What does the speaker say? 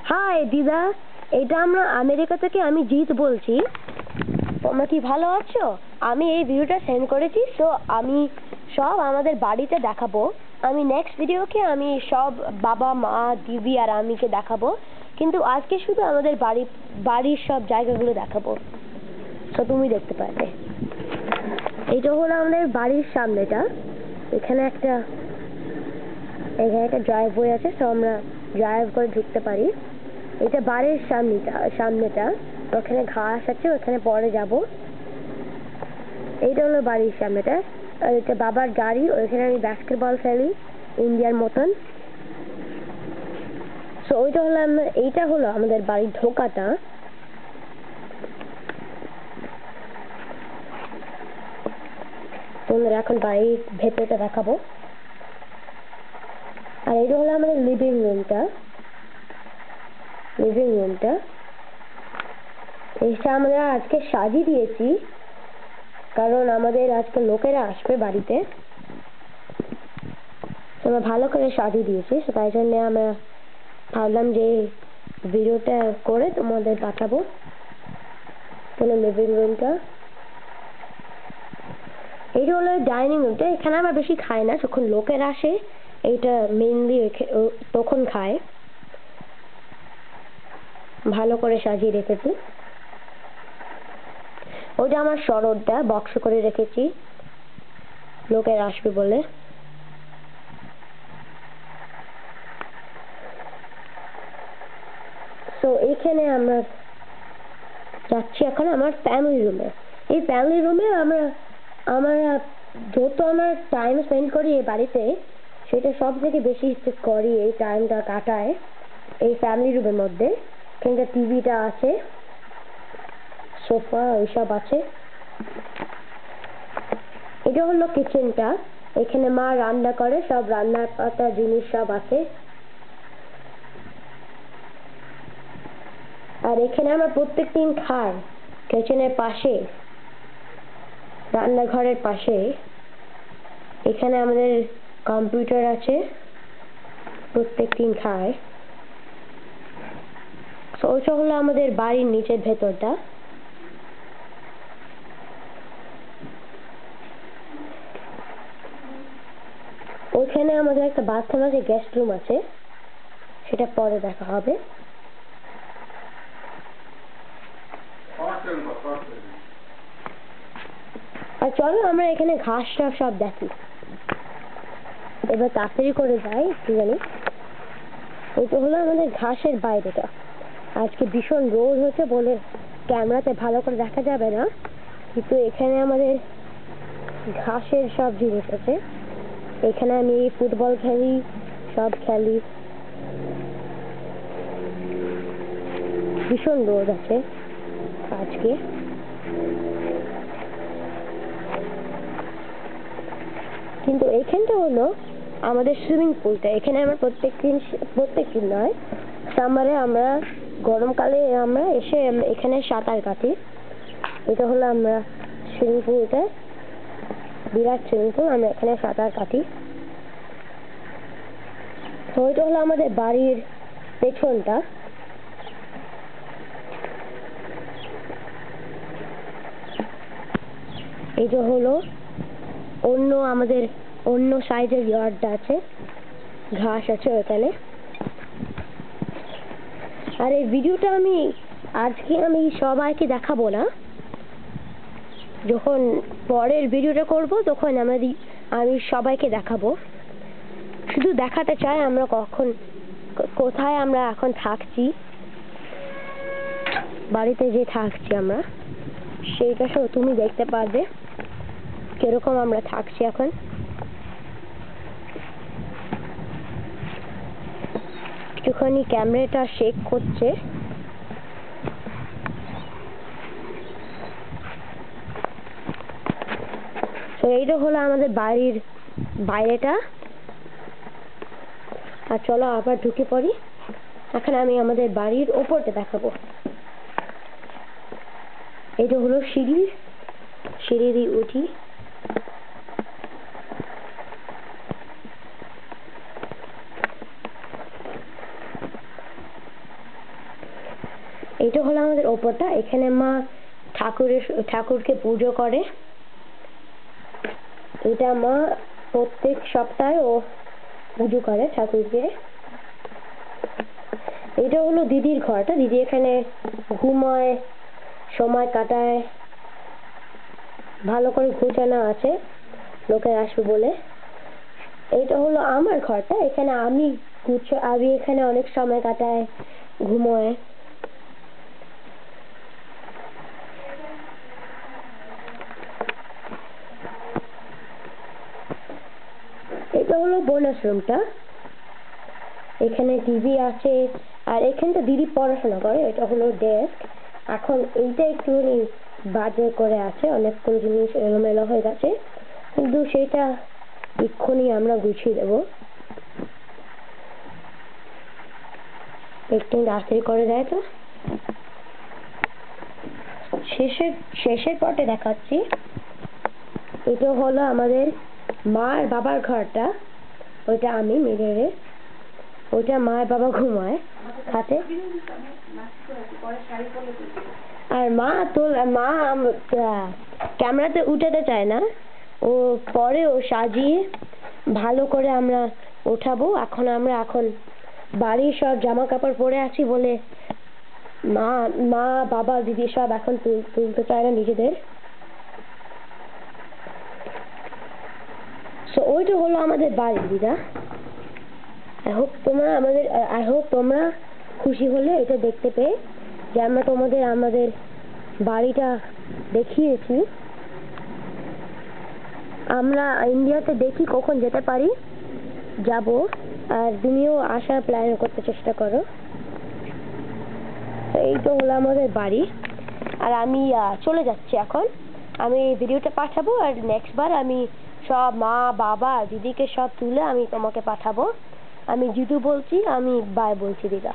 High দিদা, এটা আমরা আমেরিকা থেকে, আমি জিৎ বলছি। তোমরা কি ভালো আছো? আমি এই ভিডিওটা সেন্ড করেছি, সো আমি সব আমাদের বাড়িতে দেখাবো। আমি নেক্সট ভিডিওকে আমি সব বাবা মা দিদি আর আমিকে দেখাবো, কিন্তু আজকে শুধু আমাদের বাড়ির সব জায়গাগুলো দেখাবো, তো তুমি দেখতে পারবে। এইটা হলো আমাদের বাড়ির সামনেটা। এখানে একটা ড্রাইভওয়ে আছে, তো আমরা ড্রাইভ করে ঢুকতে পারি। এটা বাড়ির সামনেটা ওখানে ঘাস আছে, ওখানে পরে যাব। এইটা হলো বাড়ির সামনেটা, আর এটা বাবার গাড়ি, ওইখানে আমি বাস্কেটবল খেলি ইন্ডিয়ার মতন। সো এইটা হলো আমাদের বাড়ির ঢোকাটা। তোমাদের এখন বাড়ির ভেতরটা দেখাবো। আর এইটা হলো আমাদের লিভিং রুমটা। এটা আমরা আজকে সাজিয়ে দিয়েছি, কারণ আমাদের আজকে লোকেরা আসবে বাড়িতে, আমরা ভালো করে সাজিয়ে দিয়েছি। তাই জন্য আমরা ভাবলাম যে ভিডিওটা করে তোমাদের পাঠাবো। তাহলে লিভিং রুমটা, এইটা হলো ডাইনিং রুমটা। এখানে আমরা বেশি খাই না, যখন লোকেরা আসে এইটা মেইনলি তখন খায়। ভালো করে সাজিয়ে রেখেছি। ওইটা আমার সরোদটা বক্স করে রেখেছি, লোকেরা আসবে বলে। তো এইখানে আমরা যাচ্ছি এখন আমার ফ্যামিলি রুমে। এই ফ্যামিলি রুমে আমরা যত আমরা টাইম স্পেন্ড করি এই বাড়িতে, সেটা সব থেকে বেশি করি, এই টাইমটা কাটায় এই ফ্যামিলি রুমের মধ্যে। এখানটা টিভিটা আছে, সোফা ওইসব আছে। এটা হলো কিচেনটা, এখানে মা রান্না করে, সব রান্নার পাতা জিনিস সব আছে। আর এখানে আমরা প্রত্যেকদিন খাই কিচেনের পাশে, রান্নাঘরের পাশে। এখানে আমাদের কম্পিউটার আছে, প্রত্যেকদিন খাই। ওইটা হলো আমাদের বাড়ির নিচের ভেতরটা। ওইখানে আমাদের একটা বাথরুম আছে, গেস্ট রুম আছে, সেটা পরে দেখা হবে। আর চলো আমরা এখানে ঘাস সব দেখি। এবার তাড়াতাড়ি করে যাই একটুখানি। ওইটা হলো আমাদের ঘাসের বাইরেটা। আজকে ভীষণ রোদ হচ্ছে বলে ক্যামেরাতে ভালো করে দেখা যাবে না, কিন্তু এখানে আমাদের ঘাসের সব জিনিস আছে। এখানে আমি ফুটবল খেলি, সব খেলি। ভীষণ রোদ আছে আজকে। কিন্তু এইখানটা হলো আমাদের সুইমিং পুলটা। এখানে আমরা প্রত্যেকদিন নয়, সামারে আমরা, গরমকালে আমরা এসে এখানে সাঁতার কাটি। এটা হলো আমরা সুইমিং পুলটা, বিরাট সুইমিং পুল, আমরা এখানে সাঁতার কাটি। তো ওইটা হলো আমাদের বাড়ির পেছনটা। এইটা হলো আমাদের অন্য সাইডের ইয়ার্ডটা আছে, ঘাস আছে ওখানে। আর এই ভিডিওটা আজকে আমি সবাইকে দেখাবো না, যখন পরের ভিডিওটা করব তখন আমি সবাইকে দেখাবো। শুধু দেখাতে চাই আমরা কোথায় আমরা এখন থাকছি, বাড়িতে যে থাকছি আমরা, সেইটা সব তুমি দেখতে পারবে কিরকম আমরা থাকছি এখন। একটুখানি ক্যামেরাটা শেক করছে। তো এইটা হলো আমাদের বাড়ির বাইরেটা। আর চলো আবার ঢুকে পড়ি। এখন আমি আমাদের বাড়ির ওপরটা দেখাবো। এটা হলো সিঁড়ি দিয়ে উঠি। এটা হলো আমাদের ওপরটা, এখানে মা ঠাকুরকে পুজো করে। এটা মা প্রত্যেক সপ্তাহে ও পুজো করে ঠাকুরকে। এটা হলো দিদির ঘরটা, দিদি এখানে ঘুমায়, সময় কাটায়, ভালো করে গোছানো আছে লোকের আসবে বলে। এটা হলো আমার ঘরটা, এখানে আমি এখানে অনেক সময় কাটাই, ঘুমোয়। এটা হলো বোনাস রুমটা, এখানে টিভি আছে আর এখানটা দিদি পড়াশোনা করে। এটা হলো ডেস্ক। এখন এইটা একটুখানি বাজে করে আছে, অনেকগুলো জিনিস এলোমেলো হয়ে গেছে, কিন্তু সেটা এক্ষুনি আমরা গুছিয়ে দেবো। একটু তাড়াতাড়ি করে দেয় তো। শেষের পটে দেখাচ্ছি, এটা হলো আমাদের মা আর বাবার ঘরটা। ওইটা আমি মিররে, ওইটা মা আর বাবা ঘুমায় খাটে। আর মা ক্যামেরাতে উঠাতে চায় না, ও পরে ও সাজিয়ে ভালো করে আমরা ওঠাবো। এখন বাড়ির সব জামা কাপড় পরে আছি বলে মা বাবা দিদি সব এখন তুলতে চায় না নিজেদের। ওইটা হলো আমাদের বাড়ি দিদা। আই হোপ তোমরা খুশি হলে এটা দেখতে পেয়ে, যে আমরা তোমাদের আমাদের বাড়িটা দেখিয়েছি। আমরা ইন্ডিয়াতে দেখি কখন যেতে পারি, যাব। আর তুমিও আসার প্ল্যান করতে চেষ্টা করো। এই তো হলো আমাদের বাড়ি। আর আমি চলে যাচ্ছি এখন। আমি ভিডিওটা পাঠাবো আর নেক্সট বার আমি সব মা বাবা দিদিকে সব তুলে আমি তোমাকে পাঠাবো। আমি জিতু বলছি, আমি বাই বলছি দিদা।